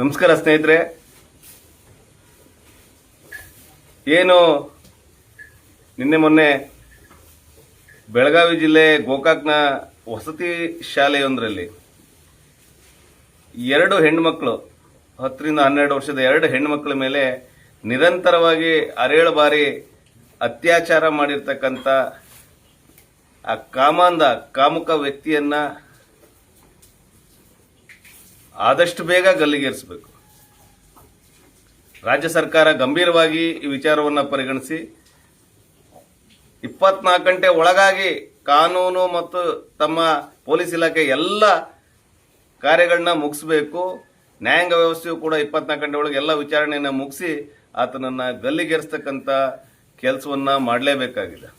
ನಮಸ್ಕಾರ ಸ್ನೇಹಿತರೆ. ಏನು ನಿನ್ನೆ ಮೊನ್ನೆ ಬೆಳಗಾವಿ ಜಿಲ್ಲೆ ಗೋಕಾಕ್ನ ವಸತಿ ಶಾಲೆಯೊಂದರಲ್ಲಿ 2 ಹೆಣ್ಣುಮಕ್ಕಳು 10 ರಿಂದ 12 ವರ್ಷದ 2 ಹೆಣ್ಣುಮಕ್ಕಳ ಮೇಲೆ ನಿರಂತರವಾಗಿ 6 ಬಾರಿ ಅತ್ಯಾಚಾರ ಮಾಡಿರ್ತಕ್ಕಂಥ ಆ ಕಾಮುಕ ವ್ಯಕ್ತಿಯನ್ನ ಆದಷ್ಟು ಬೇಗ ಗಲ್ಲಿಗೇರಿಸಬೇಕು. ರಾಜ್ಯ ಸರ್ಕಾರ ಗಂಭೀರವಾಗಿ ಈ ವಿಚಾರವನ್ನು ಪರಿಗಣಿಸಿ 24 ಗಂಟೆ ಒಳಗಾಗಿ ಕಾನೂನು ಮತ್ತು ತಮ್ಮ ಪೊಲೀಸ್ ಇಲಾಖೆ ಎಲ್ಲ ಕಾರ್ಯಗಳನ್ನ ಮುಗಿಸಬೇಕು. ನ್ಯಾಯಾಂಗ ವ್ಯವಸ್ಥೆಯು ಕೂಡ 24 ಗಂಟೆ ಒಳಗೆ ಎಲ್ಲ ವಿಚಾರಣೆಯನ್ನು ಮುಗಿಸಿ ಆತನನ್ನ ಗಲ್ಲಿಗೇರಿಸತಕ್ಕಂಥ ಕೆಲಸವನ್ನ ಮಾಡಲೇಬೇಕಾಗಿದೆ.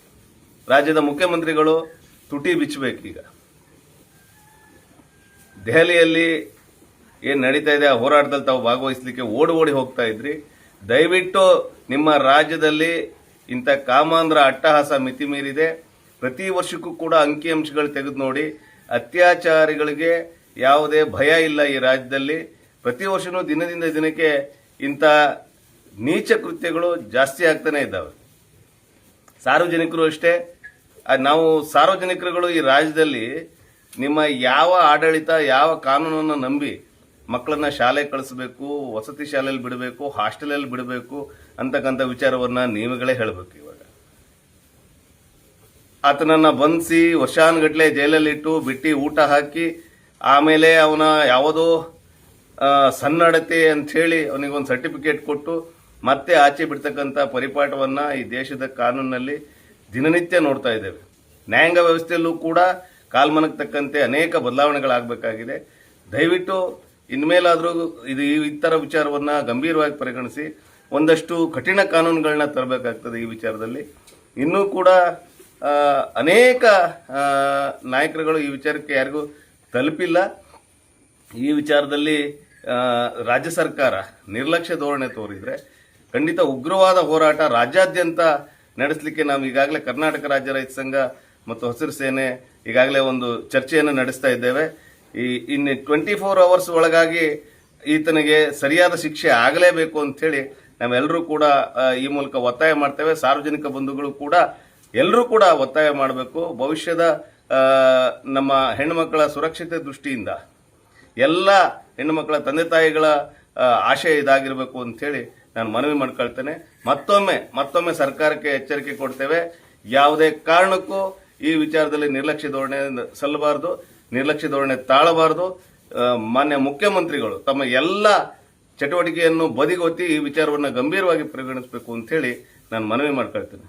ರಾಜ್ಯದ ಮುಖ್ಯಮಂತ್ರಿಗಳು ತುಟಿ ಬಿಚ್ಚಬೇಕೀಗ. ದೆಹಲಿಯಲ್ಲಿ ಏನು ನಡೀತಾ ಇದೆ ಆ ಹೋರಾಟದಲ್ಲಿ ತಾವು ಭಾಗವಹಿಸಲಿಕ್ಕೆ ಓಡಿ ಹೋಗ್ತಾ ಇದ್ರಿ. ದಯವಿಟ್ಟು ನಿಮ್ಮ ರಾಜ್ಯದಲ್ಲಿ ಇಂಥ ಕಾಮಾಂಧ್ರ ಅಟ್ಟಹಾಸ ಮಿತಿ ಮೀರಿದೆ. ಪ್ರತಿ ವರ್ಷಕ್ಕೂ ಕೂಡ ಅಂಕಿಅಂಶಗಳು ತೆಗೆದು ನೋಡಿ, ಅತ್ಯಾಚಾರಿಗಳಿಗೆ ಯಾವುದೇ ಭಯ ಇಲ್ಲ ಈ ರಾಜ್ಯದಲ್ಲಿ. ಪ್ರತಿ ವರ್ಷನೂ ದಿನದಿಂದ ದಿನಕ್ಕೆ ಇಂಥ ನೀಚ ಕೃತ್ಯಗಳು ಜಾಸ್ತಿ ಆಗ್ತಾನೆ ಇದ್ದಾವೆ. ಸಾರ್ವಜನಿಕರು ಅಷ್ಟೇ. ನಾವು ಸಾರ್ವಜನಿಕರುಗಳು ಈ ರಾಜ್ಯದಲ್ಲಿ ನಿಮ್ಮ ಯಾವ ಆಡಳಿತ, ಯಾವ ಕಾನೂನನ್ನು ನಂಬಿ ಮಕ್ಕಳನ್ನ ಶಾಲೆ ಕಳಿಸಬೇಕು, ವಸತಿ ಶಾಲೆಯಲ್ಲಿ ಬಿಡಬೇಕು, ಹಾಸ್ಟೆಲಲ್ಲಿ ಬಿಡಬೇಕು ಅಂತಕ್ಕಂಥ ವಿಚಾರವನ್ನ ನೀವುಗಳೇ ಹೇಳಬೇಕು. ಇವಾಗ ಆತನನ್ನ ಬಂಧಿಸಿ ವರ್ಷಾನುಗಟ್ಲೆ ಜೈಲಲ್ಲಿಟ್ಟು ಬಿಟ್ಟು ಊಟ ಹಾಕಿ ಆಮೇಲೆ ಅವನ ಯಾವುದೋ ಸನ್ನಡತೆ ಅಂತ ಹೇಳಿ ಅವನಿಗೊಂದು ಸರ್ಟಿಫಿಕೇಟ್ ಕೊಟ್ಟು ಮತ್ತೆ ಆಚೆ ಬಿಡ್ತಕ್ಕಂಥ ಪರಿಪಾಠವನ್ನ ಈ ದೇಶದ ಕಾನೂನಿನಲ್ಲಿ ದಿನನಿತ್ಯ ನೋಡ್ತಾ ಇದ್ದೇವೆ. ನ್ಯಾಯಾಂಗ ವ್ಯವಸ್ಥೆಯಲ್ಲೂ ಕೂಡ ಕಾಲ್ಮನಕ್ಕೆ ತಕ್ಕಂತೆ ಅನೇಕ ಬದಲಾವಣೆಗಳಾಗಬೇಕಾಗಿದೆ. ದಯವಿಟ್ಟು ಇನ್ಮೇಲಾದರೂ ಇದು ಈ ಥರ ವಿಚಾರವನ್ನ ಗಂಭೀರವಾಗಿ ಪರಿಗಣಿಸಿ ಒಂದಷ್ಟು ಕಠಿಣ ಕಾನೂನುಗಳನ್ನ ತರಬೇಕಾಗ್ತದೆ. ಈ ವಿಚಾರದಲ್ಲಿ ಇನ್ನೂ ಕೂಡ ಅನೇಕ ನಾಯಕರುಗಳು ಈ ವಿಚಾರಕ್ಕೆ ಯಾರಿಗೂ ತಲುಪಿಲ್ಲ. ಈ ವಿಚಾರದಲ್ಲಿ ರಾಜ್ಯ ಸರ್ಕಾರ ನಿರ್ಲಕ್ಷ್ಯ ಧೋರಣೆ ತೋರಿದ್ರೆ ಖಂಡಿತ ಉಗ್ರವಾದ ಹೋರಾಟ ರಾಜ್ಯಾದ್ಯಂತ ನಡೆಸಲಿಕ್ಕೆ ನಾವು ಈಗಾಗಲೇ ಕರ್ನಾಟಕ ರಾಜ್ಯ ರೈತ ಸಂಘ ಮತ್ತು ಹಸಿರು ಸೇನೆ ಈಗಾಗಲೇ ಒಂದು ಚರ್ಚೆಯನ್ನು ನಡೆಸ್ತಾ ಇದ್ದೇವೆ. ಇನ್ನು 24 ಅವರ್ಸ್ ಒಳಗಾಗಿ ಈತನಿಗೆ ಸರಿಯಾದ ಶಿಕ್ಷೆ ಆಗಲೇಬೇಕು ಅಂತ ಹೇಳಿ ನಾವೆಲ್ಲರೂ ಕೂಡ ಈ ಮೂಲಕ ಒತ್ತಾಯ ಮಾಡ್ತೇವೆ. ಸಾರ್ವಜನಿಕ ಬಂಧುಗಳು ಕೂಡ ಎಲ್ಲರೂ ಕೂಡ ಒತ್ತಾಯ ಮಾಡಬೇಕು. ಭವಿಷ್ಯದ ನಮ್ಮ ಹೆಣ್ಣುಮಕ್ಕಳ ಸುರಕ್ಷತೆ ದೃಷ್ಟಿಯಿಂದ ಎಲ್ಲ ಹೆಣ್ಣುಮಕ್ಕಳ ತಂದೆ ತಾಯಿಗಳ ಆಶಯ ಇದಾಗಿರಬೇಕು ಅಂತ ಹೇಳಿ ನಾನು ಮನವಿ ಮಾಡ್ಕೊಳ್ತೇನೆ. ಮತ್ತೊಮ್ಮೆ ಸರ್ಕಾರಕ್ಕೆ ಎಚ್ಚರಿಕೆ ಕೊಡ್ತೇವೆ. ಯಾವುದೇ ಕಾರಣಕ್ಕೂ ಈ ವಿಚಾರದಲ್ಲಿ ನಿರ್ಲಕ್ಷ್ಯ ಧೋರಣೆ ಸಲ್ಲಬಾರದು, ನಿರ್ಲಕ್ಷ್ಯ ಧೋರಣೆ ತಾಳಬಾರದು. ಮಾನ್ಯ ಮುಖ್ಯಮಂತ್ರಿಗಳು ತಮ್ಮ ಎಲ್ಲ ಚಟುವಟಿಕೆಯನ್ನು ಬದಿಗೊತ್ತಿ ಈ ವಿಚಾರವನ್ನು ಗಂಭೀರವಾಗಿ ಪರಿಗಣಿಸಬೇಕು ಅಂತ ಹೇಳಿ ನಾನು ಮನವಿ ಮಾಡ್ಕೊಳ್ತೇನೆ.